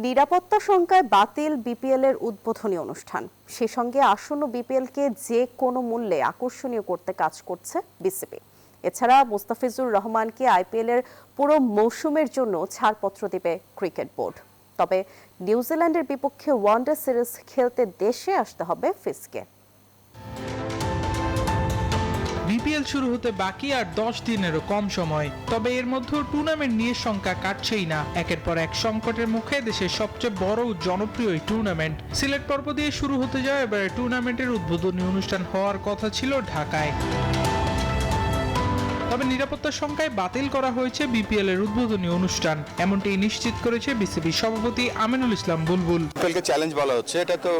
নিরাপত্তা শঙ্কায় বাতিল বিপিএল এর উদ্বোধনী অনুষ্ঠান, সে সঙ্গে আসন্ন বিপিএল কে যে কোনো মূল্যে আকর্ষণীয় করতে কাজ করছে বিসিবি। এছাড়া মুস্তাফিজুর রহমানকে আইপিএল এর পুরো মৌসুমের জন্য ছাড়পত্র দেবে ক্রিকেট বোর্ড। তবে নিউজিল্যান্ডের বিপক্ষে ওয়ানডে সিরিজ খেলতে দেশে আসতে হবে ফিসকে। বিপিএল শুরু হতে বাকি আর 10 দিনেরও কম সময়, তবে এর মধ্যে টুর্নামেন্ট নিয়ে শঙ্কা কাটছেই না। একের পর এক সংকটের মুখে দেশের সবচেয়ে বড় ও জনপ্রিয় এই টুর্নামেন্ট সিলেট পর্ব দিয়ে শুরু হতে যায়। এবারে টুর্নামেন্টের উদ্বোধনী অনুষ্ঠান হওয়ার কথা ছিল ঢাকায়, তবে নিরাপত্তার শঙ্কায় বাতিল করা হয়েছে বিপিএল এর উদ্বোধনী অনুষ্ঠান, এমনটি নিশ্চিত করেছে বিসিবি সভাপতি আমিনুল ইসলাম বুলবুল। বিপিএলকে চ্যালেঞ্জ বলা হচ্ছে, এটা তো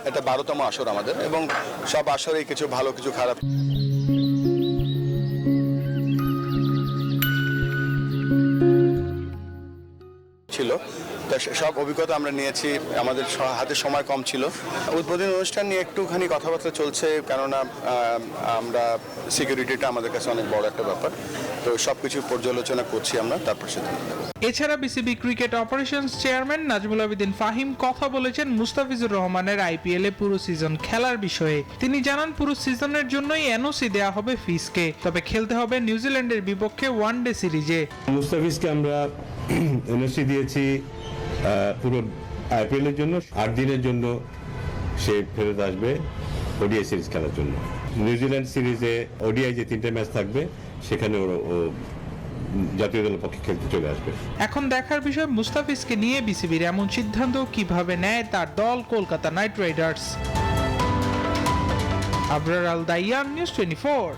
এটা 12তম আসর আমাদের, এবং সব আসরেই কিছু ভালো কিছু খারাপ ছিল। সব অভিজ্ঞতা আমরা নিয়েছি, আমাদের হাতে সময় কম ছিল। উদ্বোধনী অনুষ্ঠান নিয়ে একটুখানি কথাবার্তা চলছে, কেননা আমরা সিকিউরিটিটা আমাদের কাছে অনেক বড় একটা ব্যাপার, তো সবকিছু পর্যালোচনা করছি আমরা, তারপর সিদ্ধান্ত নেব। এছাড়া BCB cricket operations chairman Nazmul Abedin Fahim কথা বলেছেন মুস্তাফিজুর রহমানের আইপিএল এ পুরো সিজন খেলার বিষয়ে। তিনি জানান পুরো সিজনের জন্যই এনওসি দেয়া হবে ফিসকে, তবে খেলতে হবে নিউজিল্যান্ডের বিপক্ষে ওয়ানডে সিরিজে। মুস্তাফিজকে আমরা এনওসি দিয়েছি পুরো আইপিএল এর জন্য, 8 দিনের জন্য সে ফেরত আসবে ওডিআই সিরিজ খেলার জন্য। নিউজিল্যান্ড সিরিজে ওডিআই যে 3টে ম্যাচ থাকবে সেখানে ও জাতীয় দলের পক্ষে খেলতে চলে আসবে। এখন দেখার বিষয় মুস্তাফিজকে নিয়ে বিসিবির এমন সিদ্ধান্ত কিভাবে নেয় তার দল কলকাতা নাইট রাইডার্স। আবরার আল দাইয়ান, নিউজ 24।